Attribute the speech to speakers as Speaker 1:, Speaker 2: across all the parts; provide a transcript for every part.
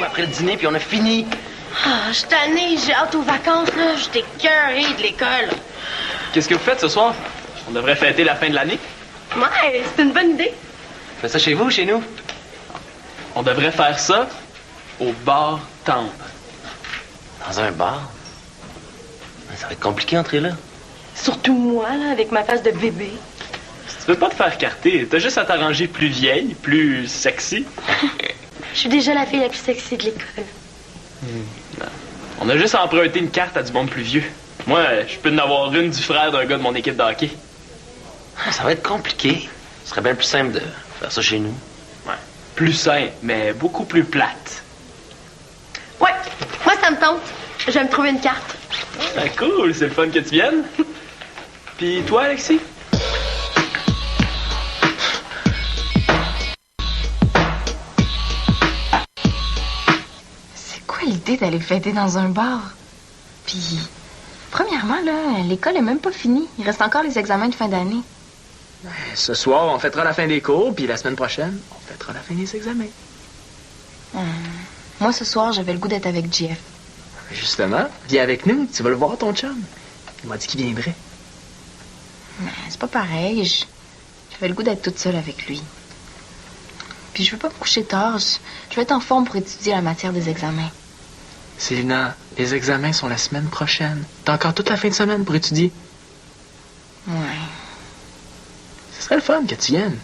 Speaker 1: après le dîner, puis on a fini.
Speaker 2: Ah, je suis tannée, j'ai hâte aux vacances, là. J'étais écœurée de l'école.
Speaker 3: Qu'est-ce que vous faites ce soir? On devrait fêter la fin de l'année.
Speaker 2: Ouais, c'est une bonne idée.
Speaker 1: Faites ça chez vous ou chez nous?
Speaker 3: On devrait faire ça au bar Temple.
Speaker 1: Dans un bar? Ça va être compliqué d'entrer là.
Speaker 2: Surtout moi, là, avec ma face de bébé.
Speaker 3: Si tu veux pas te faire carter, t'as juste à t'arranger plus vieille, plus sexy.
Speaker 2: Je suis déjà la fille la plus sexy de l'école.
Speaker 3: On a juste à emprunter une carte à du monde plus vieux. Moi, je peux en avoir une du frère d'un gars de mon équipe de hockey.
Speaker 1: Ça va être compliqué. Ce serait bien plus simple de faire ça chez nous.
Speaker 3: Ouais. Plus simple, mais beaucoup plus plate.
Speaker 2: Ouais, moi, ça me tente. Je vais me trouver une carte.
Speaker 3: Ah, cool, c'est le fun que tu viennes. Puis toi, Alexis?
Speaker 4: C'est quoi l'idée d'aller fêter dans un bar? Puis, premièrement, là, l'école est même pas finie. Il reste encore les examens de fin d'année.
Speaker 5: Ce soir, on fêtera la fin des cours, puis la semaine prochaine, on fêtera la fin des examens.
Speaker 4: Moi, ce soir, j'avais le goût d'être avec Jeff.
Speaker 5: Justement, viens avec nous, tu vas le voir, ton chum. Il m'a dit qu'il viendrait.
Speaker 4: Mais c'est pas pareil. J'avais le goût d'être toute seule avec lui. Puis je veux pas me coucher tard. Je vais être en forme pour étudier la matière des examens.
Speaker 5: Célina, les examens sont la semaine prochaine. T'as encore toute la fin de semaine pour étudier.
Speaker 4: Ouais.
Speaker 5: Ce serait le fun que tu viennes.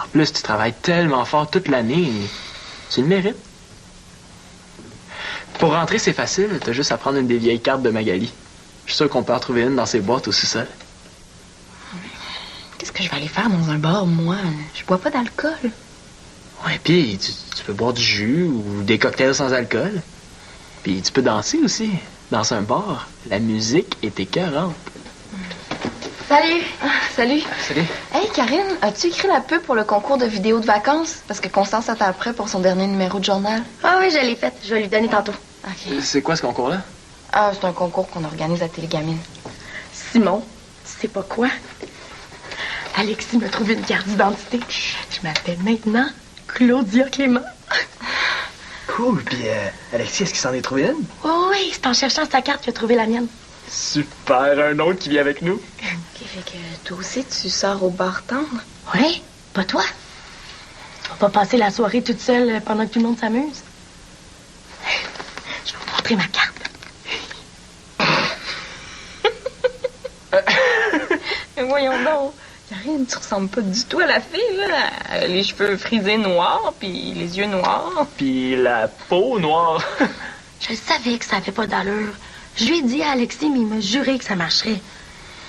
Speaker 5: En plus, tu travailles tellement fort toute l'année. Tu le mérites. Pour rentrer, c'est facile. T'as juste à prendre une des vieilles cartes de Magali. Je suis sûr qu'on peut en trouver une dans ses boîtes au sous-sol.
Speaker 4: Qu'est-ce que je vais aller faire dans un bar, moi? Je bois pas d'alcool.
Speaker 5: Ouais, puis tu peux boire du jus ou des cocktails sans alcool. Puis tu peux danser aussi. Dans un bar, la musique est écœurante.
Speaker 4: Salut! Salut!
Speaker 5: Salut.
Speaker 4: Hey, Karine, as-tu écrit la pub pour le concours de vidéos de vacances? Parce que Constance attend après pour son dernier numéro de journal.
Speaker 2: Ah oui, je l'ai faite. Je vais lui donner tantôt.
Speaker 4: OK.
Speaker 5: C'est quoi ce concours-là?
Speaker 4: Ah, c'est un concours qu'on organise à Télégamine.
Speaker 2: Simon, tu sais pas quoi? Alexis m'a trouvé une carte d'identité. Je m'appelle maintenant Claudia Clément.
Speaker 5: Cool. Puis, Alexis, est-ce qu'il s'en est trouvé une?
Speaker 2: Oh oui, c'est en cherchant sa carte qu'il a trouvé la mienne.
Speaker 3: Super, un autre qui vient avec nous.
Speaker 4: OK, fait que toi aussi, tu sors au bar tendre?
Speaker 2: Oui, pas toi. Tu vas pas passer la soirée toute seule pendant que tout le monde s'amuse. Je vais vous montrer ma carte.
Speaker 4: Mais voyons donc. Karine, tu ressembles pas du tout à la fille, là. Les cheveux frisés noirs, puis les yeux noirs.
Speaker 3: Puis la peau noire.
Speaker 2: Je savais que ça avait pas d'allure. Je lui ai dit à Alexis, mais il m'a juré que ça marcherait.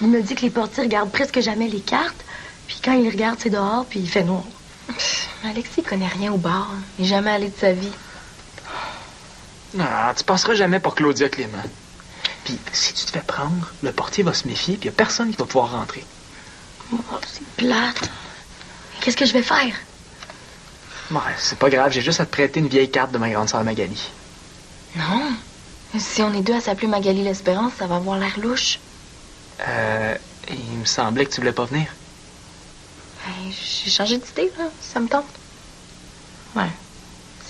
Speaker 2: Il me dit que les portiers regardent presque jamais les cartes. Puis quand il regarde, c'est dehors, puis il fait noir.
Speaker 4: Alexis connaît rien au bar. Il n'est jamais allé de sa vie.
Speaker 5: Non, tu passeras jamais pour Claudia Clément. Puis, si tu te fais prendre, le portier va se méfier, puis il n'y a personne qui va pouvoir rentrer.
Speaker 2: Oh, c'est plate. Qu'est-ce que je vais faire?
Speaker 5: Ouais, c'est pas grave, j'ai juste à te prêter une vieille carte de ma grande sœur Magali.
Speaker 4: Non. Si on est deux à s'appeler Magali l'Espérance, ça va avoir l'air louche.
Speaker 5: Il me semblait que tu voulais pas venir.
Speaker 4: Ben, j'ai changé d'idée, là. Ça me tente.
Speaker 2: Ouais.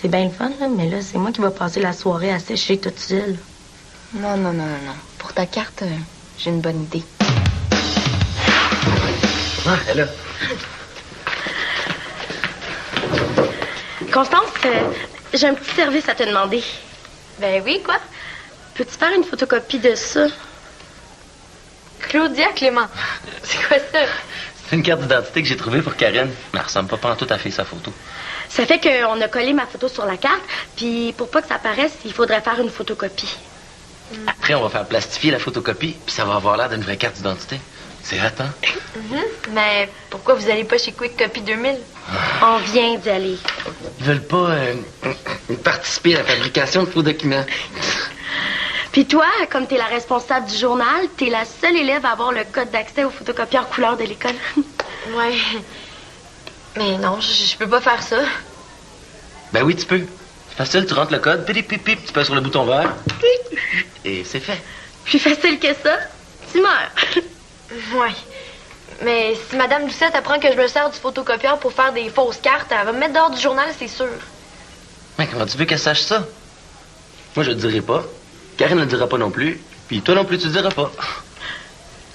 Speaker 2: C'est bien le fun, là, mais là, c'est moi qui vais passer la soirée à sécher toute seule.
Speaker 4: Non. Pour ta carte, j'ai une bonne idée.
Speaker 1: Ah, elle est là.
Speaker 2: Constance, j'ai un petit service à te demander.
Speaker 4: Ben oui, quoi?
Speaker 2: Peux-tu faire une photocopie de ça?
Speaker 4: Claudia Clément. C'est quoi ça?
Speaker 1: C'est une carte d'identité que j'ai trouvée pour Karine. Mais elle ressemble pas pantoute à fait sa photo.
Speaker 2: Ça fait qu'on a collé ma photo sur la carte, puis pour pas que ça paraisse, il faudrait faire une photocopie.
Speaker 1: Après, on va faire plastifier la photocopie, puis ça va avoir l'air d'une vraie carte d'identité. C'est hot, hein?
Speaker 4: Mais pourquoi vous allez pas chez Quick Copy 2000?
Speaker 2: On vient d'y aller.
Speaker 1: Ils veulent pas participer à la fabrication de faux documents.
Speaker 2: Puis toi, comme t'es la responsable du journal, t'es la seule élève à avoir le code d'accès aux photocopies en couleur de l'école.
Speaker 4: Ouais. Mais non, je peux pas faire ça.
Speaker 1: Ben oui, tu peux. C'est facile, tu rentres le code, pip, pip, pip, tu passes sur le bouton vert, et c'est fait.
Speaker 2: Plus facile que ça, tu meurs.
Speaker 4: Ouais. Mais si Madame Lucette apprend que je me sers du photocopieur pour faire des fausses cartes, elle va me mettre dehors du journal, c'est sûr.
Speaker 1: Mais comment tu veux qu'elle sache ça? Moi, je le dirai pas. Karine ne le dira pas non plus. Puis toi non plus, tu le diras pas.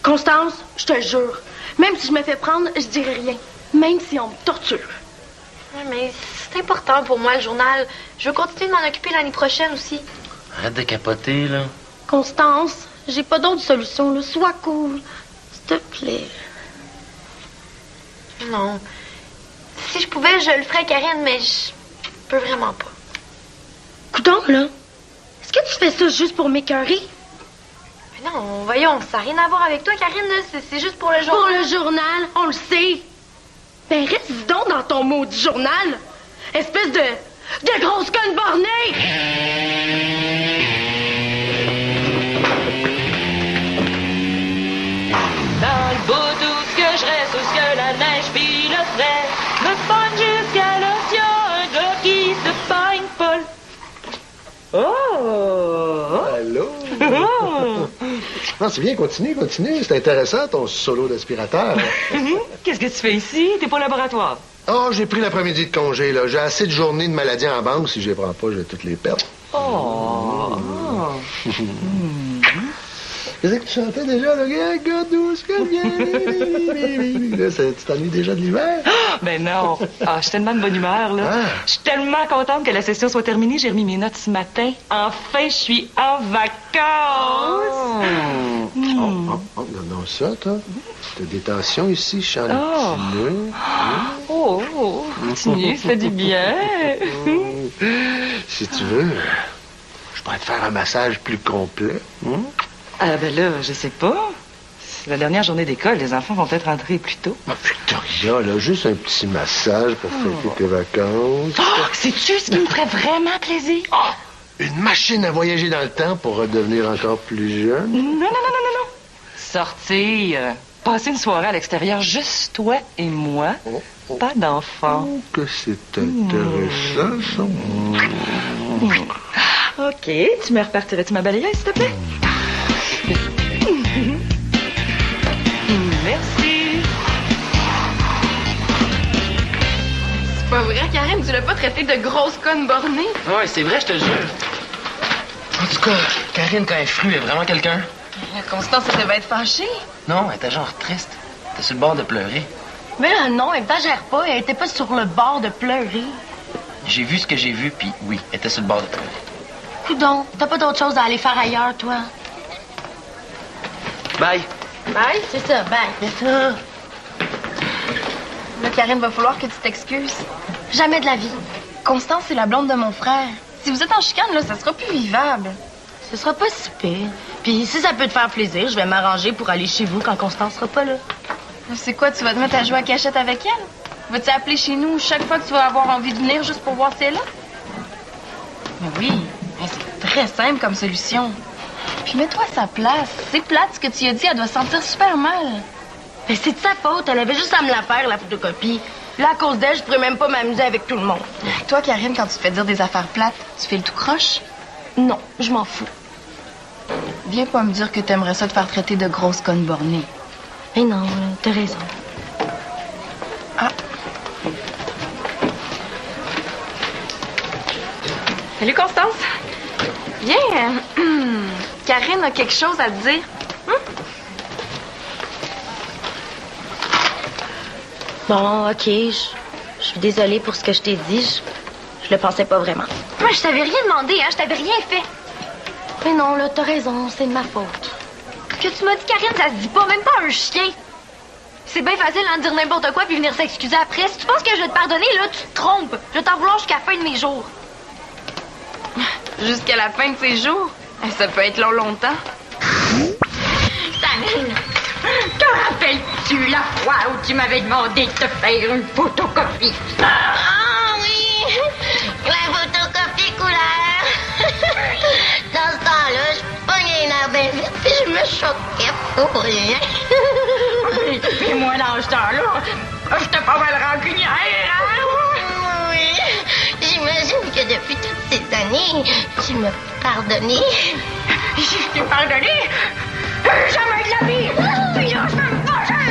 Speaker 2: Constance, je te jure, même si je me fais prendre, je dirai rien. Même si on me torture.
Speaker 6: Ouais, mais c'est important pour moi, le journal. Je veux continuer de m'en occuper l'année prochaine aussi.
Speaker 1: Arrête de capoter, là.
Speaker 2: Constance, j'ai pas d'autre solution, là. Sois cool. S'il te plaît.
Speaker 6: Non. Si je pouvais, je le ferais, Karine, mais je peux vraiment pas.
Speaker 2: Coudonc, là. Est-ce que tu fais ça juste pour m'écœurer?
Speaker 6: Mais non, voyons, ça n'a rien à voir avec toi, Karine, là. C'est juste pour le journal.
Speaker 2: Pour le journal, on le sait. Ben, reste donc dans ton maudit journal. Espèce de grosse conne bornée!
Speaker 7: Dans le beau tout ce que je reste, où ce que la neige pis le frais me pogne jusqu'à l'océan, un gars qui se pogne Paul. Oh!
Speaker 8: Allô? Non, c'est bien, continue. C'est intéressant, ton solo d'aspirateur.
Speaker 7: Qu'est-ce que tu fais ici? T'es pas au laboratoire.
Speaker 8: Oh, j'ai pris l'après-midi de congé, là. J'ai assez de journées de maladie en banque. Si je les prends pas, je vais toutes les perdre.
Speaker 7: Oh!
Speaker 8: Qu'est-ce que tu chantais déjà, le gars? God douce, que bien. Là, tu t'ennuies déjà de l'hiver?
Speaker 7: Ben non. Ah, je suis tellement de bonne humeur, là.
Speaker 8: Ah.
Speaker 7: Je suis tellement contente que la session soit terminée. J'ai remis mes notes ce matin. Enfin, je suis en vacances.
Speaker 8: Non, ça, toi. T'as des tensions ici, Charles.
Speaker 7: Oh, continue, ça fait du bien.
Speaker 8: Si tu veux, je pourrais te faire un massage plus complet.
Speaker 7: Ah ben là, je sais pas. C'est la dernière journée d'école, les enfants vont peut-être rentrer plus tôt.
Speaker 8: Victoria, là, juste un petit massage pour fêter tes vacances.
Speaker 7: Oh, sais-tu ce qui me ferait vraiment plaisir?
Speaker 8: Une machine à voyager dans le temps pour redevenir encore plus jeune.
Speaker 7: Non. Sortir, passer une soirée à l'extérieur, juste toi et moi. Pas d'enfants.
Speaker 8: Oh, que c'est intéressant, ça.
Speaker 7: OK, tu me repartirais-tu ma balayeuse, s'il te plaît? Merci.
Speaker 4: C'est pas vrai, Karine, tu l'as pas traité de grosse conne bornée?
Speaker 1: Ouais, c'est vrai, je te jure. En tout cas, Karine, quand elle est frue, elle est vraiment quelqu'un.
Speaker 4: Constance, elle devait être fâchée.
Speaker 1: Non, elle était genre triste. Elle était sur le bord de pleurer.
Speaker 2: Mais là, non, exagère pas. Elle était pas sur le bord de pleurer.
Speaker 1: J'ai vu ce que j'ai vu, puis oui, elle était sur le bord de pleurer.
Speaker 2: Coudonc, t'as pas d'autre chose à aller faire ailleurs, toi?
Speaker 1: Bye.
Speaker 2: Bye? C'est ça, bye.
Speaker 1: C'est ça.
Speaker 4: Là, Karine, va falloir que tu t'excuses.
Speaker 2: Jamais de la vie.
Speaker 4: Constance, c'est la blonde de mon frère. Si vous êtes en chicane, là, ça sera plus vivable.
Speaker 2: Ce sera pas si pire. Puis si ça peut te faire plaisir, je vais m'arranger pour aller chez vous quand Constance sera pas là.
Speaker 4: C'est quoi, tu vas te mettre à jouer à cachette avec elle? Vas-tu appeler chez nous chaque fois que tu vas avoir envie de venir juste pour voir si elle est là? Mais oui, c'est très simple comme solution. Puis mets-toi à sa place. C'est plate ce que tu as dit, elle doit se sentir super mal.
Speaker 2: Ben, c'est de sa faute. Elle avait juste à me la faire, la photocopie. Là, à cause d'elle, je pourrais même pas m'amuser avec tout le monde.
Speaker 4: Toi, Karine, quand tu te fais dire des affaires plates, tu fais le tout croche?
Speaker 2: Non, je m'en fous.
Speaker 4: Viens pas me dire que t'aimerais ça te faire traiter de grosse conne bornée.
Speaker 2: Mais non, t'as raison.
Speaker 4: Ah. Salut, Constance. Viens. Karine a quelque chose à te dire.
Speaker 2: Bon, OK, je suis désolée pour ce que je t'ai dit. Je le pensais pas vraiment.
Speaker 6: Moi, je t'avais rien demandé, hein. Je t'avais rien fait.
Speaker 2: Mais non, là, t'as raison, c'est de ma faute.
Speaker 6: Ce que tu m'as dit, Karine, ça se dit pas, même pas un chien. C'est bien facile d'en dire n'importe quoi puis venir s'excuser après. Si tu penses que je vais te pardonner, là, tu te trompes. Je vais t'en vouloir jusqu'à la fin de mes jours.
Speaker 4: Jusqu'à la fin de ses jours? Ça peut être longtemps.
Speaker 9: Karine, te rappelles-tu la fois où tu m'avais demandé de te faire une photocopie?
Speaker 10: Ah oui, la photocopie couleur. Dans ce temps-là, je pognais une herbe bien vite puis je me choquais pour rien.
Speaker 9: Et moi, dans ce temps-là, j'étais pas mal rancunière, hein?
Speaker 10: Oui, j'imagine que depuis toutes ces années, tu m'as pardonné.
Speaker 9: Je t'ai pardonné? Jamais de la vie! Puis là, je vais me fâcher!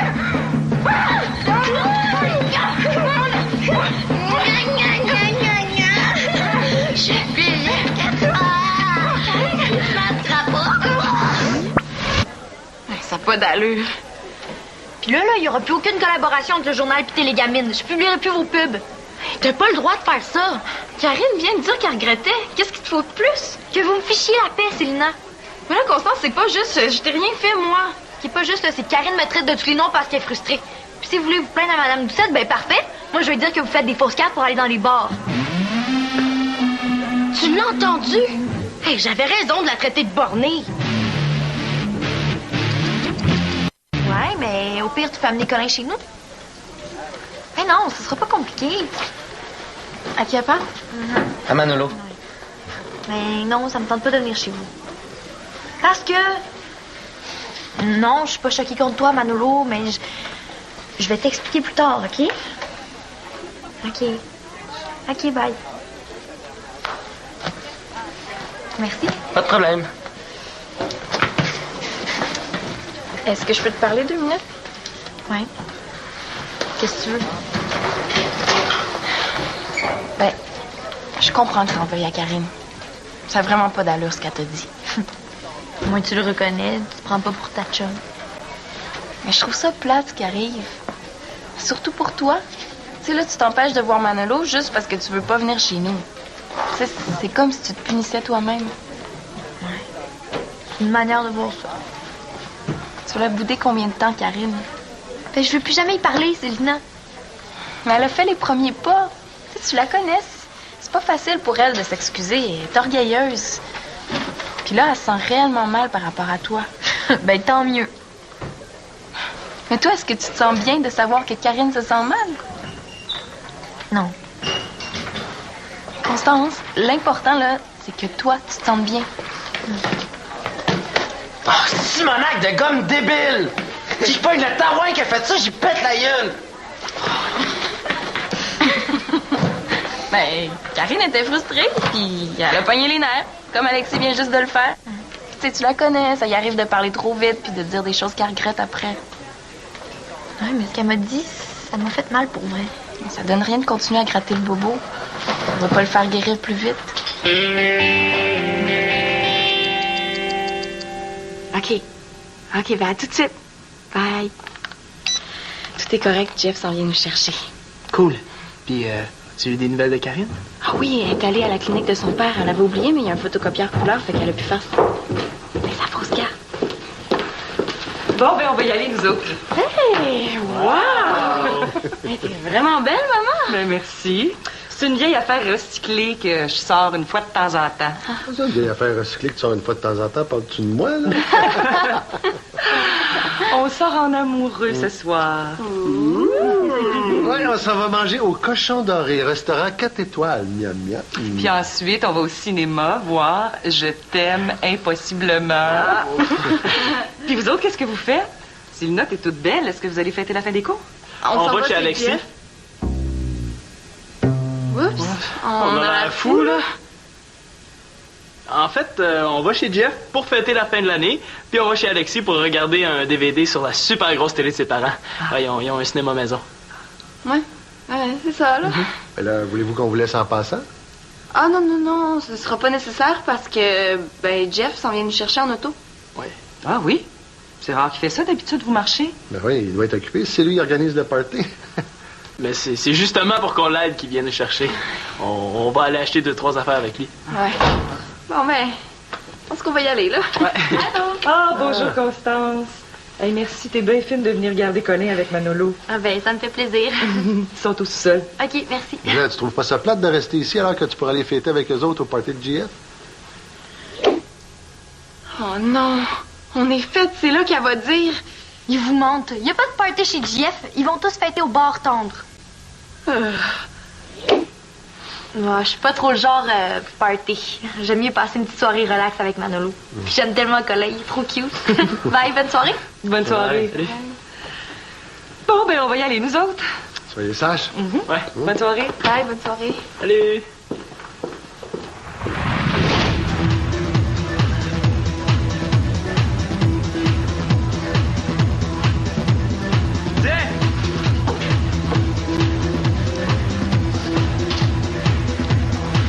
Speaker 4: pas d'allure.
Speaker 6: Puis là, il y aura plus aucune collaboration entre le journal et Télégamine. Je publierai plus vos pubs.
Speaker 2: T'as pas le droit de faire ça.
Speaker 4: Karine vient de dire qu'elle regrettait. Qu'est-ce qu'il te faut de plus?
Speaker 6: Que vous me fichiez la paix, Célina.
Speaker 4: Mais là, Constance, c'est pas juste... Je t'ai rien fait, moi.
Speaker 6: Ce qui est pas juste, là, c'est que Karine me traite de tous les noms parce qu'elle est frustrée. Puis si vous voulez vous plaindre à Madame Doucette, ben parfait. Moi, je vais dire que vous faites des fausses cartes pour aller dans les bars.
Speaker 2: Tu l'as entendu? Hey, j'avais raison de la traiter de bornée.
Speaker 6: Ouais, mais au pire, tu peux amener Colin chez nous. Mais non, ce sera pas compliqué.
Speaker 4: À qui pas?
Speaker 1: À Manolo.
Speaker 6: Mais non, ça me tente pas de venir chez vous. Parce que... Non, je suis pas choquée contre toi, Manolo, mais je vais t'expliquer plus tard, OK? OK. OK, bye. Merci.
Speaker 1: Pas de problème.
Speaker 4: Est-ce que je peux te parler 2 minutes?
Speaker 6: Ouais. Qu'est-ce que tu veux?
Speaker 4: Ben, je comprends que t'en veuilles à Karine. Ça a vraiment pas d'allure ce qu'elle t'a dit.
Speaker 6: Moi, tu le reconnais, tu te prends pas pour ta chum.
Speaker 4: Mais je trouve ça plate ce qui arrive. Surtout pour toi. Tu sais, là, tu t'empêches de voir Manolo juste parce que tu veux pas venir chez nous. Tu sais, c'est comme si tu te punissais toi-même.
Speaker 6: Une manière de voir ça.
Speaker 4: Tu l'as boudé combien de temps, Karine?
Speaker 6: Ben, je veux plus jamais y parler, Célina.
Speaker 4: Mais elle a fait les premiers pas. Tu la connais. C'est pas facile pour elle de s'excuser. Elle est orgueilleuse. Puis là, elle se sent réellement mal par rapport à toi.
Speaker 6: Ben, tant mieux.
Speaker 4: Mais toi, est-ce que tu te sens bien de savoir que Karine se sent mal?
Speaker 6: Non.
Speaker 4: Constance, l'important, là, c'est que toi, tu te sentes bien.
Speaker 1: Oh, Simonac de gomme débile! Si je pogne le tarouin qui a fait ça, j'y pète la gueule!
Speaker 4: Ben, Karine était frustrée, puis elle a pogné les nerfs, comme Alexis vient juste de le faire. Tu sais, tu la connais, ça y arrive de parler trop vite puis de dire des choses qu'elle regrette après.
Speaker 6: Oui, mais ce qu'elle m'a dit, ça m'a fait mal pour vrai.
Speaker 4: Ça donne rien de continuer à gratter le bobo. On va pas le faire guérir plus vite. OK, ben à tout de suite. Bye. Tout est correct, Jeff s'en vient nous chercher.
Speaker 5: Cool. Puis, tu as eu des nouvelles de Karine?
Speaker 4: Ah oui, elle est allée à la clinique de son père. Elle avait oublié, mais il y a un photocopieur couleur, fait qu'elle a pu faire ça. Mais sa fausse carte.
Speaker 7: Bon, ben on va y aller, nous autres.
Speaker 4: Hey! Wow! Hey, t'es vraiment belle, maman!
Speaker 7: Ben merci. C'est une vieille affaire recyclée que je sors une fois de temps en temps.
Speaker 8: C'est ça, une vieille affaire recyclée que tu sors une fois de temps en temps, parles-tu de moi, là?
Speaker 7: On sort en amoureux ce soir.
Speaker 8: Oui, on s'en va manger au Cochon Doré, restaurant 4 étoiles, miam miam.
Speaker 7: Puis ensuite, on va au cinéma voir Je t'aime impossiblement. Puis vous autres, qu'est-ce que vous faites? Célina, t'es toute belle. Est-ce que vous allez fêter la fin des cours?
Speaker 3: On va chez Alexis.
Speaker 4: Jeff. Oups!
Speaker 3: On a l'air fou, là. En fait, on va chez Jeff pour fêter la fin de l'année, puis on va chez Alexis pour regarder un DVD sur la super grosse télé de ses parents. Ils ont un cinéma maison.
Speaker 4: Ouais, c'est ça, là.
Speaker 8: Ben là, voulez-vous qu'on vous laisse en passant?
Speaker 4: Ah non, ce sera pas nécessaire parce que, ben, Jeff s'en vient nous chercher en auto.
Speaker 3: Oui.
Speaker 7: Ah oui? C'est rare qu'il fait ça. D'habitude, vous marchez?
Speaker 8: Ben oui, il doit être occupé. C'est lui qui organise le party.
Speaker 3: Mais c'est justement pour qu'on l'aide qu'il vient nous chercher. On va aller acheter 2-3 affaires avec lui.
Speaker 4: Ouais. Bon, ben, je pense qu'on va y aller, là.
Speaker 3: Ouais.
Speaker 7: Ah, bonjour, Constance. Hey, merci, t'es bien fine de venir garder Colin avec Manolo.
Speaker 6: Ah ben, ça me fait plaisir.
Speaker 7: Ils sont tous seuls.
Speaker 6: OK, merci.
Speaker 8: Là, tu trouves pas ça plate de rester ici alors que tu pourrais aller fêter avec eux autres au party de JF?
Speaker 4: Oh non, on est faites, c'est là qu'elle va dire.
Speaker 6: Ils vous mentent. Il n'y a pas de party chez JF. Ils vont tous fêter au bar tendre. Moi, je suis pas trop le genre party. J'aime mieux passer une petite soirée relax avec Manolo. Puis j'aime tellement Colin, il est trop cute. Bye, bonne soirée.
Speaker 7: Bonne soirée.
Speaker 3: Salut.
Speaker 7: Bon, ben, on va y aller, nous autres.
Speaker 8: Soyez sages.
Speaker 3: Ouais.
Speaker 7: Bonne soirée.
Speaker 4: Bye, bonne soirée.
Speaker 3: Salut.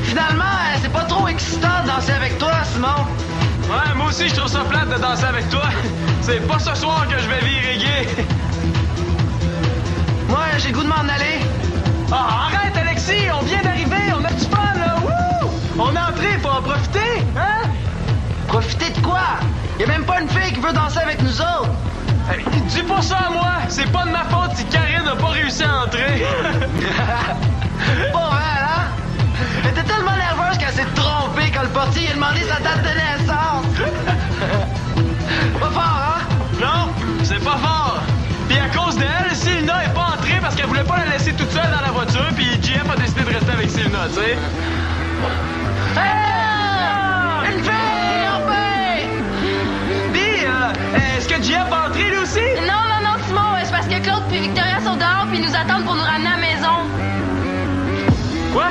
Speaker 1: Finalement, c'est pas trop excitant de danser avec toi, Simon.
Speaker 3: Ouais, moi aussi, je trouve ça plate de danser avec toi. C'est pas ce soir que je vais virer gay.
Speaker 11: Moi, j'ai le goût de m'en aller.
Speaker 3: Ah, arrête, Alexis, on vient d'arriver, on a du fun, là. Wouh! On est entré, faut en profiter, hein?
Speaker 11: Profiter de quoi? Y a même pas une fille qui veut danser avec nous autres.
Speaker 3: Hey, dis pas ça à moi, c'est pas de ma faute si Karine n'a pas réussi à entrer.
Speaker 11: Pas mal, hein? Elle était tellement nerveuse qu'elle s'est trompée quand le portier a demandé sa date de naissance. Pas fort, hein?
Speaker 3: Non, c'est pas fort. Puis à cause d'elle, Silna est pas entrée parce qu'elle voulait pas la laisser toute seule dans la voiture, puis JF a décidé de rester avec Silna, tu sais.
Speaker 11: Hey! Une fille, enfin!
Speaker 3: Puis, est-ce que JF va entrer lui aussi?
Speaker 4: Non, Simon, c'est parce que Claude puis Victoria sont dehors puis ils nous attendent pour nous ramener à la maison.
Speaker 3: Quoi?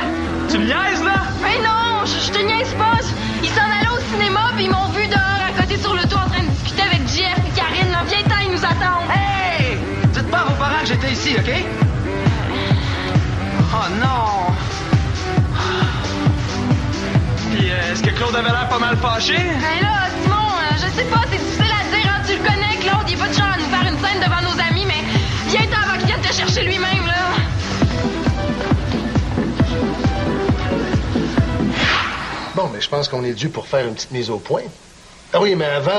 Speaker 3: Tu me niaises, là?
Speaker 4: Mais non, je te niaise pas. Ils s'en allaient au cinéma puis ils m'ont vu dehors à côté sur le toit en train de discuter avec JF et Karine. Là, viens-t'en, ils nous attendent.
Speaker 11: Hey! Dites pas à vos parents que j'étais ici, OK? Oh non!
Speaker 3: Puis, est-ce que Claude avait l'air pas mal fâché?
Speaker 4: Mais là, Simon, je sais pas, c'est difficile à dire. Hein, tu le connais, Claude. Il est pas de genre à nous faire une scène devant nos amis, mais viens-t'en avant qu'il vienne te chercher lui-même, là.
Speaker 8: Bon, mais je pense qu'on est dû pour faire une petite mise au point. Ah oui, mais avant,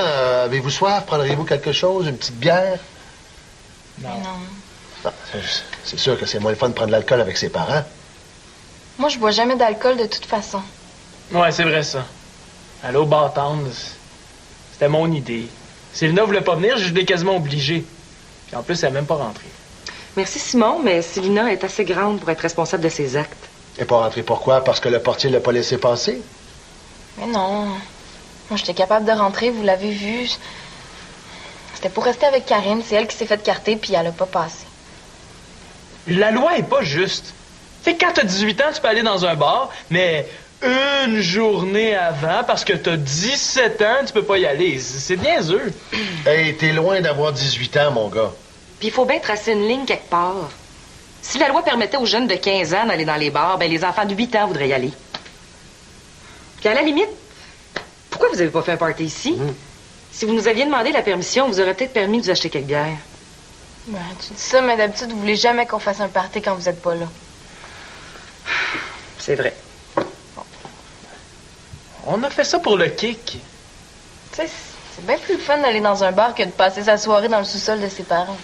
Speaker 8: avez-vous soif? Prendrez-vous quelque chose? Une petite bière?
Speaker 4: Non.
Speaker 8: Non, c'est sûr que c'est moins le fun de prendre de l'alcool avec ses parents.
Speaker 4: Moi, je bois jamais d'alcool de toute façon.
Speaker 3: Ouais, c'est vrai, ça. Aller au bar tendre, c'était mon idée. Célina voulait pas venir, je l'ai quasiment obligée. Puis en plus, elle n'est même pas rentrée.
Speaker 7: Merci, Simon, mais Célina est assez grande pour être responsable de ses actes.
Speaker 8: Et pas rentrée pourquoi? Parce que le portier l'a pas laissé passer?
Speaker 4: Mais non. Moi, j'étais capable de rentrer, vous l'avez vu. C'était pour rester avec Karine. C'est elle qui s'est fait carter, puis elle a pas passé.
Speaker 3: La loi est pas juste. Tu sais, quand t'as 18 ans, tu peux aller dans un bar, mais une journée avant, parce que t'as 17 ans, tu peux pas y aller. C'est niaiseux.
Speaker 8: Hey, t'es loin d'avoir 18 ans, mon gars.
Speaker 7: Puis il faut bien tracer une ligne quelque part. Si la loi permettait aux jeunes de 15 ans d'aller dans les bars, ben les enfants de 8 ans voudraient y aller. Puis à la limite, pourquoi vous avez pas fait un party ici? Si vous nous aviez demandé la permission, on vous aurait peut-être permis de vous acheter quelques bières.
Speaker 4: Ben, tu dis ça, mais d'habitude, vous voulez jamais qu'on fasse un party quand vous êtes pas là.
Speaker 7: C'est vrai.
Speaker 3: On a fait ça pour le kick.
Speaker 4: Tu sais, c'est bien plus le fun d'aller dans un bar que de passer sa soirée dans le sous-sol de ses parents.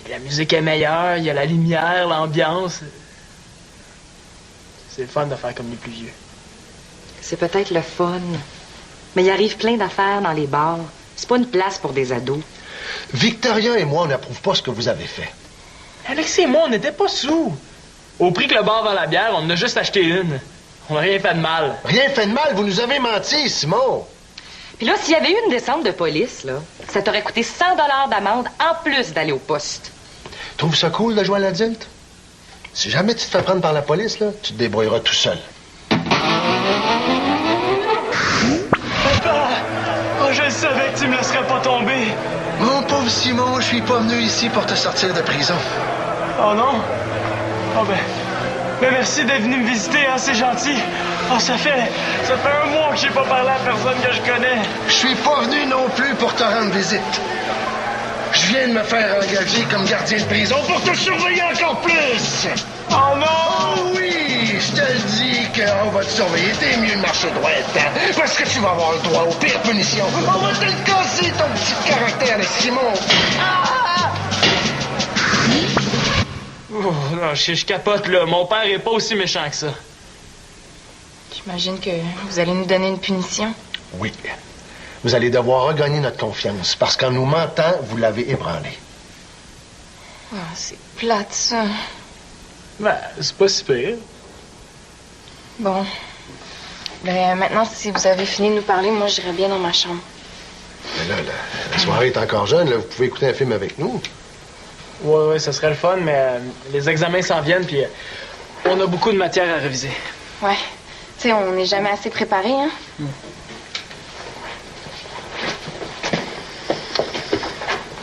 Speaker 3: La musique est meilleure, il y a la lumière, l'ambiance. C'est le fun de faire comme les plus vieux.
Speaker 7: C'est peut-être le fun. Mais il arrive plein d'affaires dans les bars. C'est pas une place pour des ados.
Speaker 8: Victoria et moi, on n'approuve pas ce que vous avez fait.
Speaker 3: Alexis et moi, on n'était pas sous. Au prix que le bar vend la bière, on en a juste acheté une. On n'a rien fait de mal.
Speaker 8: Rien fait de mal, vous nous avez menti, Simon.
Speaker 7: Puis là, s'il y avait eu une descente de police, là, ça t'aurait coûté 100 $ d'amende en plus d'aller au poste.
Speaker 8: Trouves ça cool de jouer à l'adulte? Si jamais tu te fais prendre par la police, là, tu te débrouilleras tout seul.
Speaker 3: Papa! Oh, je savais que tu me laisserais pas tomber.
Speaker 8: Mon pauvre Simon, je suis pas venu ici pour te sortir de prison.
Speaker 3: Oh non? Oh ben merci d'être venu me visiter, hein, c'est gentil. Oh, ça fait un mois que j'ai pas parlé à personne que je connais.
Speaker 8: Je suis pas venu non plus pour te rendre visite. Je viens de me faire engager comme gardien de prison pour te surveiller encore plus.
Speaker 3: Oh non!
Speaker 8: Oh oui, je te le dis qu'on va te surveiller. T'es mieux de marcher droite, hein, parce que tu vas avoir le droit aux pires punitions. On va te le casser, ton petit caractère, Simon. Ah!
Speaker 3: Oh, non, je capote, là. Mon père est pas aussi méchant que ça.
Speaker 4: J'imagine que vous allez nous donner une punition.
Speaker 8: Oui. Vous allez devoir regagner notre confiance, parce qu'en nous mentant, vous l'avez ébranlé.
Speaker 4: Ah, c'est plate, ça.
Speaker 3: Ben, c'est pas si pire.
Speaker 4: Bon. Ben, maintenant, si vous avez fini de nous parler, moi, j'irai bien dans ma chambre.
Speaker 8: Mais là, la soirée est encore jeune, là. Vous pouvez écouter un film avec nous.
Speaker 3: Ouais, ça serait le fun, mais les examens s'en viennent, puis on a beaucoup de matière à réviser.
Speaker 4: Ouais. Tu sais, on n'est jamais assez préparé, hein?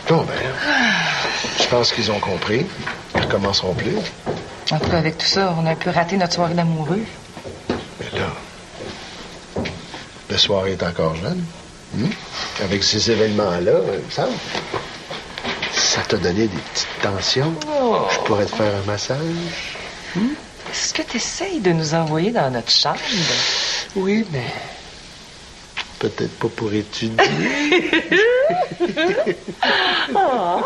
Speaker 8: Bon, ben, je pense qu'ils ont compris. Ils ne recommenceront plus.
Speaker 7: En tout cas, avec tout ça, on a un peu raté notre soirée d'amoureux.
Speaker 8: Mais là, Le soir est encore jeune. Avec ces événements-là, il me semble. Ça t'a donné des petites tensions.
Speaker 7: Oh.
Speaker 8: Je pourrais te faire un massage.
Speaker 7: Est-ce que tu essayes de nous envoyer dans notre chambre?
Speaker 8: Oui, mais peut-être pas pour étudier.
Speaker 7: Oh.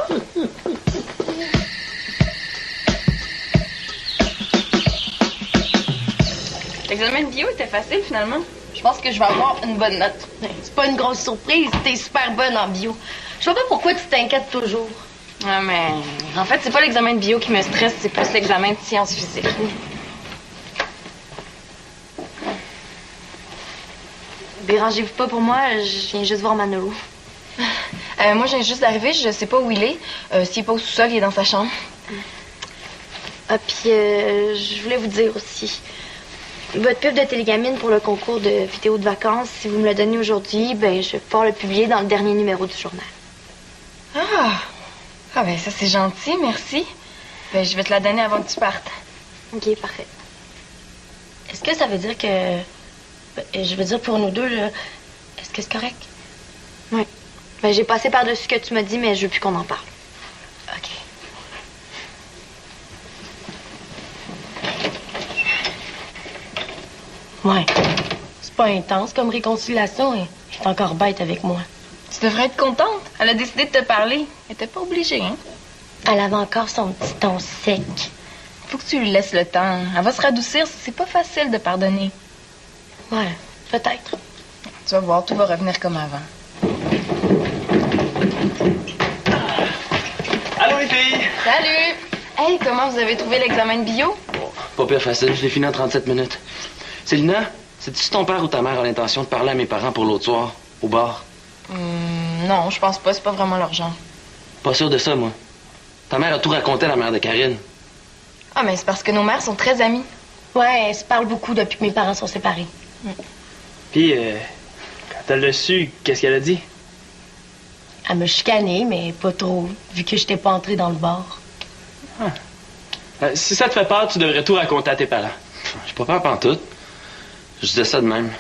Speaker 4: L'examen de bio était facile, finalement. Je pense que je vais avoir une bonne note.
Speaker 2: C'est pas une grosse surprise, t'es super bonne en bio. Je sais pas pourquoi tu t'inquiètes toujours.
Speaker 4: Ah, mais en fait, c'est pas l'examen de bio qui me stresse, c'est plus l'examen de sciences physiques.
Speaker 6: Dérangez-vous pas pour moi, je viens juste voir Manolo.
Speaker 4: Moi, je viens juste d'arriver, je sais pas où il est. S'il est pas au sous-sol, il est dans sa chambre.
Speaker 6: Ah, puis je voulais vous dire aussi. Votre pub de télégamine pour le concours de vidéo de vacances, si vous me le donnez aujourd'hui, ben je vais pouvoir le publier dans le dernier numéro du journal.
Speaker 4: Ah, ben ça, c'est gentil, merci. Ben, je vais te la donner avant que tu partes.
Speaker 6: OK, parfait.
Speaker 2: Est-ce que ça veut dire que... Je veux dire, pour nous deux, là, est-ce que c'est correct?
Speaker 6: Oui. Ben, j'ai passé par-dessus ce que tu m'as dit, mais je veux plus qu'on en parle.
Speaker 2: OK. Ouais. C'est pas intense comme réconciliation. Elle est encore bête avec moi.
Speaker 4: Tu devrais être contente. Elle a décidé de te parler. Elle était pas obligée, hein?
Speaker 2: Elle avait encore son petit ton sec.
Speaker 4: Faut que tu lui laisses le temps. Elle va se radoucir. C'est pas facile de pardonner.
Speaker 2: Ouais, peut-être.
Speaker 4: Tu vas voir, tout va revenir comme avant.
Speaker 3: Allô, les filles!
Speaker 4: Salut! Hey, comment vous avez trouvé l'examen de bio?
Speaker 1: Pas pire facile, je l'ai fini en 37 minutes. Célina, c'est-tu ton père ou ta mère a l'intention de parler à mes parents pour l'autre soir, au bar?
Speaker 4: Non, je pense pas. C'est pas vraiment leur genre.
Speaker 1: Pas sûr de ça, moi. Ta mère a tout raconté à la mère de Karine.
Speaker 4: Ah, mais c'est parce que nos mères sont très amies.
Speaker 2: Ouais, elle se parle beaucoup depuis que mes parents sont séparés.
Speaker 3: Puis, quand elle l'a su, qu'est-ce qu'elle a dit?
Speaker 2: Elle m'a chicané, mais pas trop, vu que j'étais pas entrée dans le bar.
Speaker 3: Si ça te fait peur, tu devrais tout raconter à tes parents.
Speaker 1: J'ai pas peur pantoute. Je disais ça de même.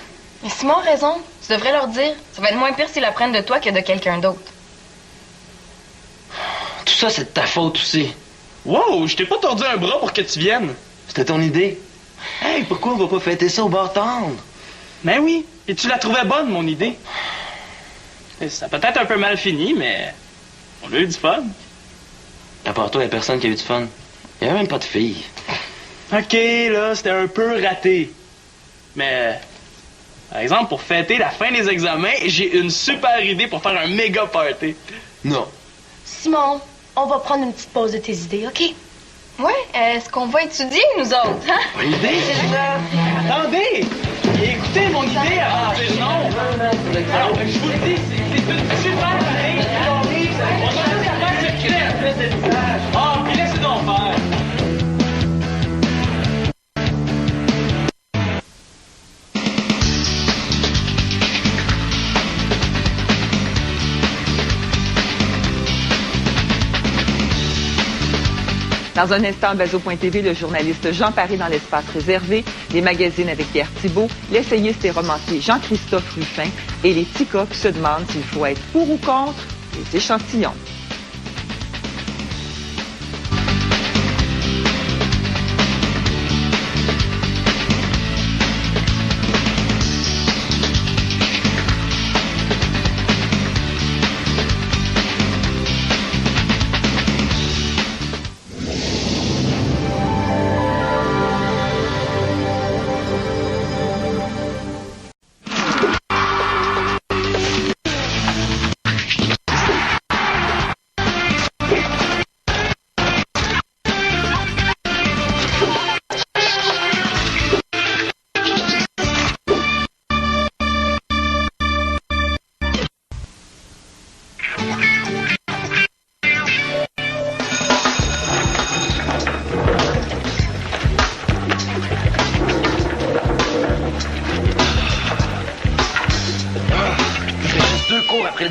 Speaker 4: Mais Simon a raison. Tu devrais leur dire. Ça va être moins pire s'ils apprennent de toi que de quelqu'un d'autre.
Speaker 1: Tout ça, c'est de ta faute aussi.
Speaker 3: Wow, je t'ai pas tordu un bras pour que tu viennes.
Speaker 1: C'était ton idée. Hey, pourquoi on va pas fêter ça au bar tendre?
Speaker 3: Ben oui, et tu la trouvais bonne, mon idée. Et ça a peut-être un peu mal fini, mais on a eu du fun.
Speaker 1: À part toi, il y a personne qui a eu du fun. Il y avait même pas de filles.
Speaker 3: OK, là, c'était un peu raté. Mais, par exemple, pour fêter la fin des examens, j'ai une super idée pour faire un méga party.
Speaker 1: Non.
Speaker 2: Simon, on va prendre une petite pause de tes idées, OK?
Speaker 4: Ouais, est-ce qu'on va étudier, nous autres, hein?
Speaker 1: Bonne idée?
Speaker 3: Attendez! Écoutez mon idée avant de dire non. Alors, je vous le dis, c'est une super idée. On va juste faire secret. Ah, puis laissez donc faire.
Speaker 12: Dans un instant, Bazo.tv, le journaliste Jean Paré dans l'espace réservé, les magazines avec Pierre Thibault, l'essayiste et romancier Jean-Christophe Ruffin et les Ticas qui se demandent s'il faut être pour ou contre les échantillons.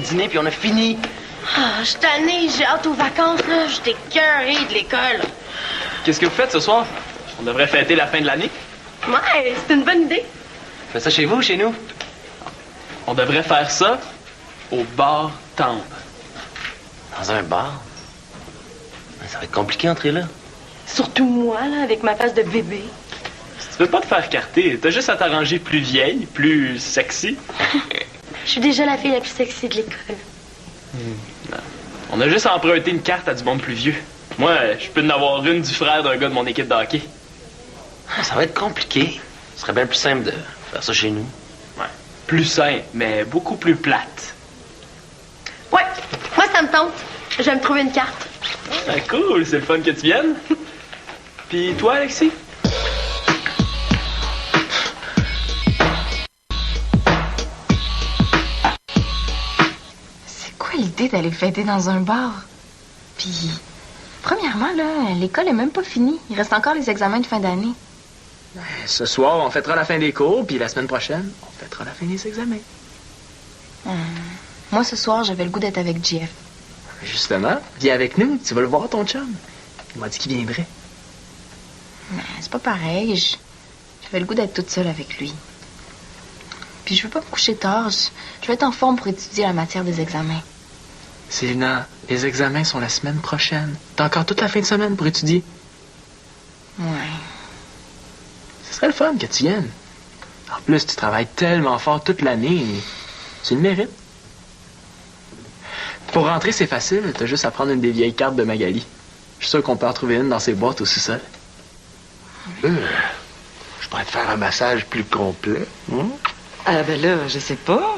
Speaker 1: Dîner, puis on a fini.
Speaker 2: Ah, je suis tannée, j'ai hâte aux vacances, là. J'étais écœurée de l'école.
Speaker 3: Qu'est-ce que vous faites ce soir? On devrait fêter la fin de l'année.
Speaker 2: Ouais, c'est une bonne idée.
Speaker 1: Faites ça chez vous ou chez nous?
Speaker 5: On devrait faire ça au bar Temple.
Speaker 1: Dans un bar? Ça va être compliqué d'entrer là.
Speaker 2: Surtout moi, là, avec ma face de bébé.
Speaker 5: Si tu veux pas te faire carter, t'as juste à t'arranger plus vieille, plus sexy.
Speaker 2: Je suis déjà la fille la plus sexy de l'école.
Speaker 5: On a juste à emprunter une carte à du monde plus vieux. Moi, je peux en avoir une du frère d'un gars de mon équipe de hockey.
Speaker 1: Ça va être compliqué. Ce serait bien plus simple de faire ça chez nous.
Speaker 5: Ouais. Plus simple, mais beaucoup plus plate.
Speaker 2: Ouais, moi ça me tente. Je vais me trouver une carte.
Speaker 5: Ah, cool, c'est le fun que tu viennes. Puis toi, Alexis?
Speaker 4: C'est quoi l'idée d'aller fêter dans un bar? Puis, premièrement, là, l'école est même pas finie. Il reste encore les examens de fin d'année.
Speaker 5: Ce soir, on fêtera la fin des cours, puis la semaine prochaine, on fêtera la fin des examens.
Speaker 4: Moi, ce soir, j'avais le goût d'être avec Jeff.
Speaker 5: Justement, viens avec nous, tu vas le voir, ton chum. Il m'a dit qu'il viendrait.
Speaker 4: Mais c'est pas pareil. J'avais le goût d'être toute seule avec lui. Puis je veux pas me coucher tard. Je veux être en forme pour étudier la matière des examens.
Speaker 5: Célina, les examens sont la semaine prochaine. T'as encore toute la fin de semaine pour étudier.
Speaker 4: Ouais.
Speaker 5: Ce serait le fun que tu viennes. En plus, tu travailles tellement fort toute l'année. Tu le mérites. Pour rentrer, c'est facile. T'as juste à prendre une des vieilles cartes de Magali. Je suis sûr qu'on peut en trouver une dans ses boîtes au sous-sol.
Speaker 8: Je pourrais te faire un massage plus complet.
Speaker 7: Ah ben là, je sais pas.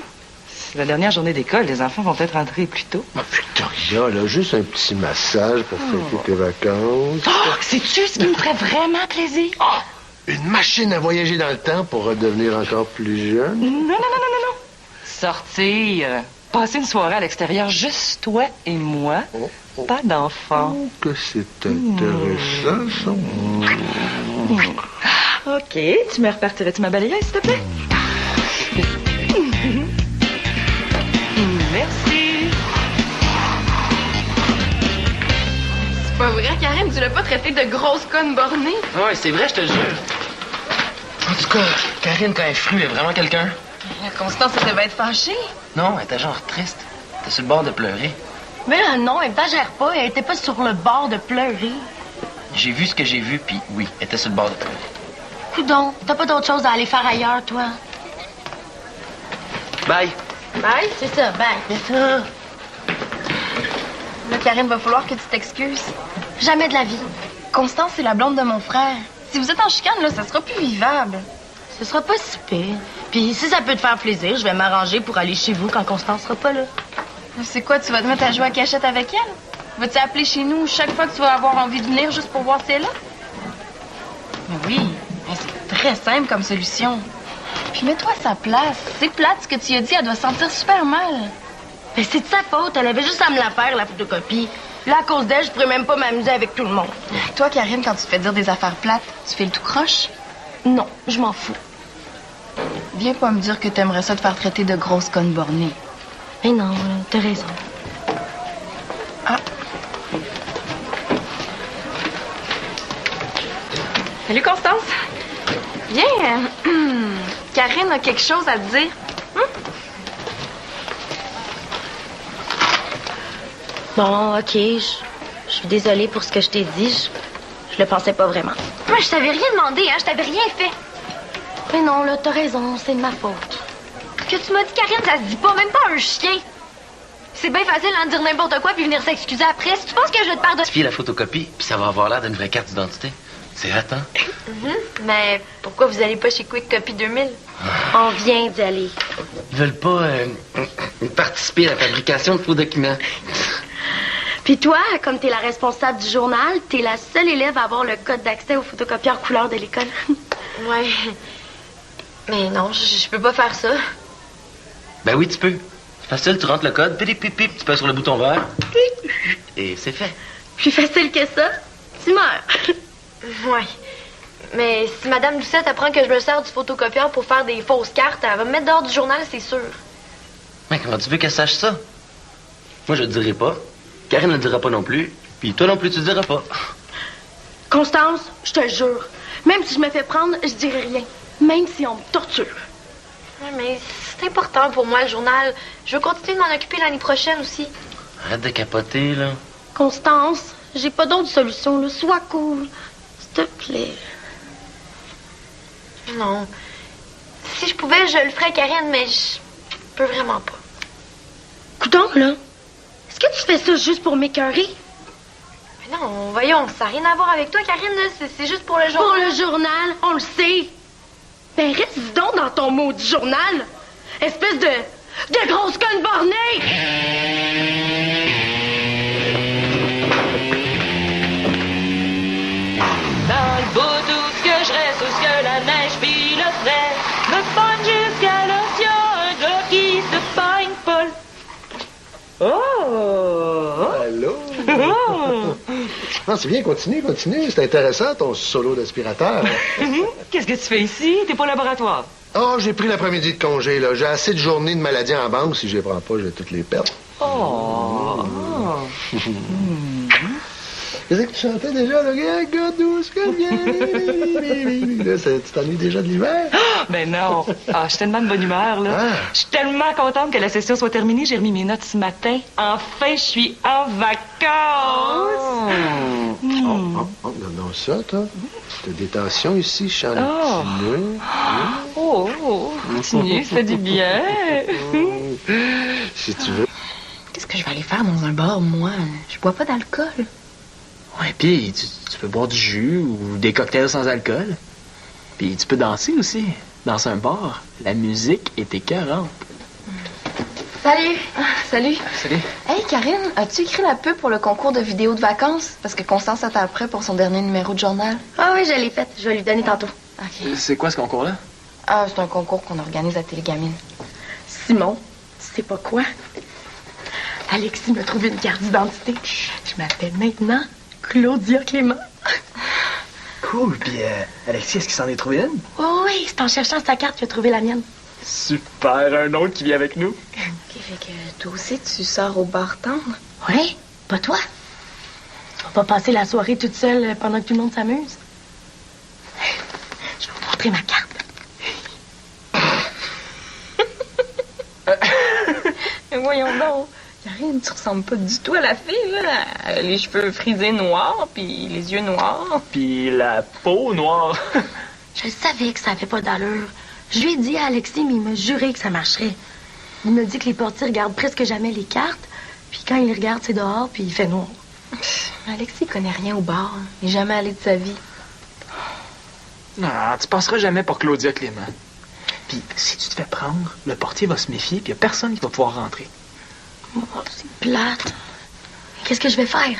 Speaker 7: C'est la dernière journée d'école. Les enfants vont peut-être rentrer plus tôt.
Speaker 8: Victoria, là, juste un petit massage pour fêter tes vacances.
Speaker 7: Oh, sais-tu ce qui me ferait vraiment plaisir?
Speaker 8: Une machine à voyager dans le temps pour redevenir encore plus jeune.
Speaker 7: Non. Sortir. Passer une soirée à l'extérieur, juste toi et moi. Pas d'enfants.
Speaker 8: Oh, que c'est intéressant, ça.
Speaker 7: OK. Tu me repartirais-tu ma balayeuse, s'il te plaît? Merci.
Speaker 4: C'est pas vrai, Karine, tu l'as pas traité de grosse conne bornée?
Speaker 1: Ouais, c'est vrai, je te le jure. En tout cas, Karine, quand elle est frue, est vraiment quelqu'un.
Speaker 4: La Constance, elle devait être fâchée.
Speaker 1: Non, elle était genre triste. Elle était sur le bord de pleurer.
Speaker 2: Mais là, non, elle t'agère pas. Elle était pas sur le bord de pleurer.
Speaker 1: J'ai vu ce que j'ai vu, puis oui, elle était sur le bord de pleurer.
Speaker 2: Coudon, t'as pas d'autre chose à aller faire ailleurs, toi?
Speaker 1: Bye.
Speaker 2: Bye? C'est ça, bye.
Speaker 1: C'est ça.
Speaker 4: Là, Karine, va falloir que tu t'excuses.
Speaker 2: Jamais de la vie.
Speaker 4: Constance, c'est la blonde de mon frère. Si vous êtes en chicane, là, ça sera plus vivable.
Speaker 2: Ce sera pas si pire. Puis si ça peut te faire plaisir, je vais m'arranger pour aller chez vous quand Constance sera pas là.
Speaker 4: C'est quoi, tu vas te mettre à jouer à cachette avec elle? Vas-tu appeler chez nous chaque fois que tu vas avoir envie de venir juste pour voir si elle est là? Mais oui, c'est très simple comme solution. Puis mets-toi à sa place. C'est plate ce que tu as dit, elle doit se sentir super mal.
Speaker 2: Mais c'est de sa faute, elle avait juste à me la faire, la photocopie. Là, à cause d'elle, je pourrais même pas m'amuser avec tout le monde.
Speaker 4: Toi, Karine, quand tu te fais dire des affaires plates, tu fais le tout croche?
Speaker 2: Non, je m'en fous.
Speaker 4: Viens pas me dire que t'aimerais ça te faire traiter de grosse conne bornée.
Speaker 2: Mais non, t'as raison.
Speaker 4: Ah. Salut, Constance. Viens. Karine a quelque chose à te dire.
Speaker 2: Bon, OK, je suis désolée pour ce que je t'ai dit. Je le pensais pas vraiment.
Speaker 6: Moi, je t'avais rien demandé, hein. Je t'avais rien fait.
Speaker 2: Mais non, là, t'as raison, c'est de ma faute.
Speaker 6: Ce que tu m'as dit, Karine, ça se dit pas, même pas un chien. C'est bien facile d'en dire n'importe quoi puis venir s'excuser après. Si tu penses que je vais te pardonner...
Speaker 1: Puis la photocopie, puis ça va avoir l'air d'une vraie carte d'identité. C'est hâte, hein?
Speaker 6: Mais pourquoi vous allez pas chez Quick Copy 2000?
Speaker 2: On vient d'y aller.
Speaker 1: Ils veulent pas participer à la fabrication de faux documents.
Speaker 2: Puis toi, comme t'es la responsable du journal, t'es la seule élève à avoir le code d'accès aux photocopieurs couleur de l'école.
Speaker 6: Ouais. Mais non, je peux pas faire ça.
Speaker 1: Ben oui, tu peux. C'est facile, tu rentres le code, pip, pip, pip, tu pèses sur le bouton vert, et c'est fait.
Speaker 2: Plus facile que ça, tu meurs.
Speaker 6: Ouais. Mais si Madame Lucette apprend que je me sers du photocopieur pour faire des fausses cartes, elle va me mettre dehors du journal, c'est sûr.
Speaker 1: Mais comment tu veux qu'elle sache ça? Moi, je le dirai pas. Karine ne le dira pas non plus. Puis toi non plus, tu le diras pas.
Speaker 2: Constance, je te jure, même si je me fais prendre, je dirai rien. Même si on me torture.
Speaker 6: Ouais, mais C'est important pour moi, le journal. Je veux continuer de m'en occuper l'année prochaine aussi.
Speaker 1: Arrête de capoter, là.
Speaker 2: Constance, j'ai pas d'autre solution, là. Sois cool. S'il te plaît.
Speaker 6: Non. Si je pouvais, je le ferais, Karine, mais je peux vraiment pas.
Speaker 2: Coudonc, là. Est-ce que tu fais ça juste pour m'écœurer?
Speaker 6: Mais non, voyons, ça n'a rien à voir avec toi, Karine, là. C'est juste pour le journal.
Speaker 2: Pour le journal, on le sait. Ben, reste donc dans ton maudit journal. Espèce de grosse conne bornée!
Speaker 13: Dans le beau tout ce que je reste, où ce que la neige puis le frais me pogne jusqu'à l'océan, un gars qui se pogne Paul. Oh!
Speaker 8: Allô? Non, c'est bien, continue. C'est intéressant, ton solo d'aspirateur.
Speaker 13: Qu'est-ce que tu fais ici? T'es pas au laboratoire.
Speaker 8: Oh, j'ai pris l'après-midi de congé, là. J'ai assez de journées de maladie en banque. Si je les prends pas, je vais toutes les perdre.
Speaker 13: Oh!
Speaker 8: Qu'est-ce que tu chantais déjà, là? God douce, que bien. Là, tu t'ennuies déjà de l'hiver?
Speaker 13: Ben non. Ah, je suis tellement de bonne humeur, là.
Speaker 8: Ah.
Speaker 13: Je suis tellement contente que la session soit terminée. J'ai remis mes notes ce matin. Enfin, je suis en vacances.
Speaker 8: Non, ça, toi. T'as des tensions ici, je sens le
Speaker 13: Oh.
Speaker 8: petit nœud.
Speaker 13: Continue, ça fait du bien.
Speaker 8: Si tu veux.
Speaker 4: Qu'est-ce que je vais aller faire dans un bar, moi? Je bois pas d'alcool.
Speaker 5: Ouais, puis tu peux boire du jus ou des cocktails sans alcool. Puis tu peux danser aussi. Dans un bar, la musique est écœurante.
Speaker 4: Salut! Salut!
Speaker 5: Salut.
Speaker 4: Hey, Karine, as-tu écrit la pub pour le concours de vidéos de vacances? Parce que Constance attend après pour son dernier numéro de journal.
Speaker 2: Ah oui, je l'ai faite. Je vais lui donner tantôt.
Speaker 4: OK.
Speaker 5: C'est quoi ce concours-là?
Speaker 4: Ah, c'est un concours qu'on organise à Télégamine.
Speaker 2: Simon, tu sais pas quoi? Alexis m'a trouvé une carte d'identité. Je m'appelle maintenant Claudia Clément.
Speaker 5: Cool. Puis, Alexis, est-ce qu'il s'en est trouvé une?
Speaker 2: Oh oui, c'est en cherchant sa carte qu'il a trouvé la mienne.
Speaker 5: Super, un autre qui vient avec nous.
Speaker 4: OK, fait que toi aussi, tu sors au bar tendre?
Speaker 2: Oui, pas toi. Tu vas pas passer la soirée toute seule pendant que tout le monde s'amuse? Je vais vous montrer ma carte.
Speaker 4: Mais voyons donc. Karine, tu ressembles pas du tout à la fille, là. Elle a les cheveux frisés noirs, puis les yeux noirs.
Speaker 5: Puis la peau noire.
Speaker 2: Je savais que ça avait pas d'allure. Je lui ai dit à Alexis, mais il m'a juré que ça marcherait. Il m'a dit que les portiers regardent presque jamais les cartes, puis quand il les regarde, c'est dehors, puis il fait noir.
Speaker 4: Alexis connaît rien au bar. Il n'est jamais allé de sa vie.
Speaker 5: Non, tu passeras jamais pour Claudia Clément. Puis si tu te fais prendre, le portier va se méfier, puis il n'y a personne qui va pouvoir rentrer.
Speaker 2: Oh, c'est plate. Qu'est-ce que je vais faire?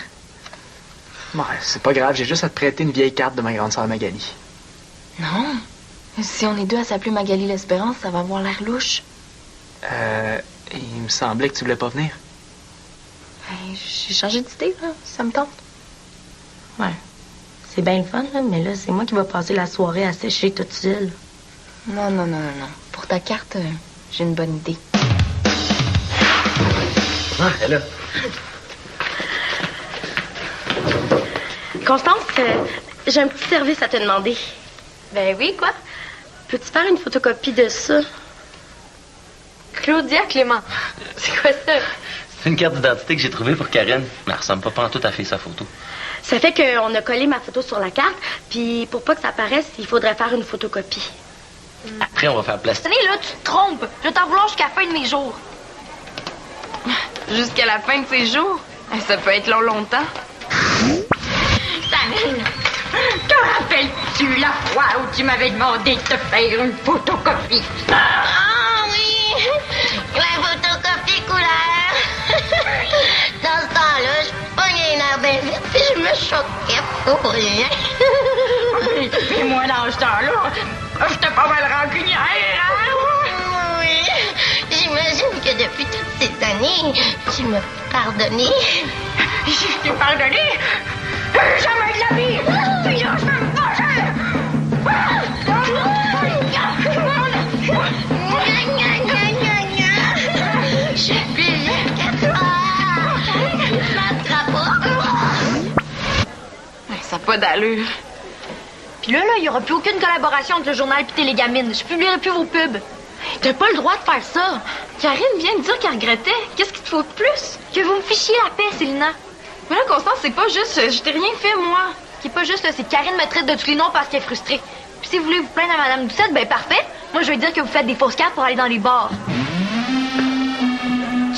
Speaker 5: Ouais, c'est pas grave, j'ai juste à te prêter une vieille carte de ma grande sœur Magali.
Speaker 4: Non. Si on est deux à s'appeler Magali l'Espérance, ça va avoir l'air louche.
Speaker 5: Il me semblait que tu voulais pas venir.
Speaker 4: J'ai changé d'idée, là. Ça me tente.
Speaker 2: Ouais. C'est bien le fun, là, mais là, c'est moi qui vais passer la soirée à sécher toute seule.
Speaker 4: Non. Pour ta carte, j'ai une bonne idée.
Speaker 8: Ah, elle est là.
Speaker 2: Constance, j'ai un petit service à te demander.
Speaker 6: Ben oui, quoi?
Speaker 2: Peux-tu faire une photocopie de ça?
Speaker 6: Claudia Clément. C'est quoi ça?
Speaker 1: C'est une carte d'identité que j'ai trouvée pour Karen. Mais elle ressemble pas pantoute à fait sa photo.
Speaker 2: Ça fait qu'on a collé ma photo sur la carte, puis pour pas que ça paraisse, il faudrait faire une photocopie.
Speaker 1: Après, on va faire plastique.
Speaker 6: Tenez, là, tu te trompes. Je vais t'en vouloir jusqu'à la fin de mes jours.
Speaker 4: Jusqu'à la fin de ses jours? Ça peut être longtemps.
Speaker 9: Samuel, te rappelles-tu la fois où tu m'avais demandé de te faire une photocopie?
Speaker 10: Ah oui, la photocopie couleur. Dans ce temps-là, je pognais une herbe bien vite puis je me choquais pour rien.
Speaker 9: Et moi, dans ce temps-là, j'étais pas mal rancunière, hein?
Speaker 10: Oui, j'imagine que depuis toutes ces années, tu m'as pardonné.
Speaker 9: Je t'ai pardonné? Jamais de la vie! Puis là, je vais me fâcher!
Speaker 10: Je suis plus vieille que toi. Tu m'attrapes pas.
Speaker 4: Ça n'a pas d'allure.
Speaker 6: Puis là, il n'y aura plus aucune collaboration entre le journal et Télégamine. Je publierai plus vos pubs.
Speaker 2: T'as pas le droit de faire ça.
Speaker 4: Karine vient de dire qu'elle regrettait. Qu'est-ce qu'il te faut de plus?
Speaker 6: Que vous me fichiez la paix, Célina.
Speaker 4: Mais là, Constance, c'est pas juste... Je t'ai rien fait, moi.
Speaker 6: Qui est pas juste, là, c'est que Karine me traite de tous les noms parce qu'elle est frustrée. Puis si vous voulez vous plaindre à Madame Doucette, ben parfait. Moi, je vais dire que vous faites des fausses cartes pour aller dans les bars.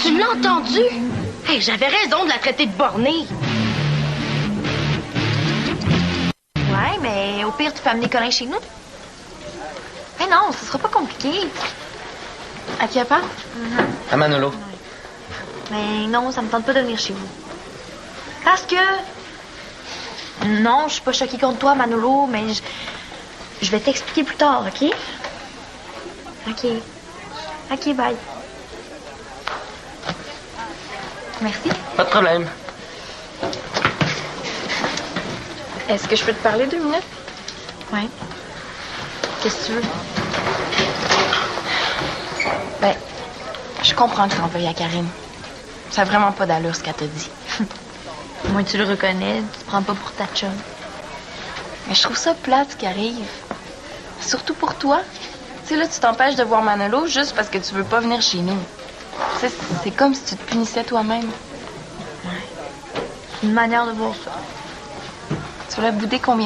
Speaker 2: Tu l'as entendu? Hey, j'avais raison de la traiter de bornée.
Speaker 6: Ouais, mais au pire, tu peux amener Colin chez nous. Mais non, ce sera pas compliqué.
Speaker 4: À qui elle part?
Speaker 1: À Manolo.
Speaker 6: Mais non, ça me tente pas de venir chez vous. Parce que... Non, je suis pas choquée contre toi, Manolo, mais je vais t'expliquer plus tard, OK? OK. OK, bye. Merci.
Speaker 1: Pas de problème.
Speaker 4: Est-ce que je peux te parler 2 minutes?
Speaker 6: Ouais. Qu'est-ce que tu veux?
Speaker 4: Ben, je comprends que t'en veuilles à Karine. Ça a vraiment pas d'allure ce qu'elle t'a dit.
Speaker 6: Moi, tu le reconnais, tu te prends pas pour ta chum.
Speaker 4: Mais je trouve ça plate ce qui arrive. Surtout pour toi. Tu sais, là, tu t'empêches de voir Manolo juste parce que tu veux pas venir chez nous. Tu sais, c'est comme si tu te punissais toi-même.
Speaker 6: Ouais. Une manière de voir ça.
Speaker 4: Tu l'as boudé combien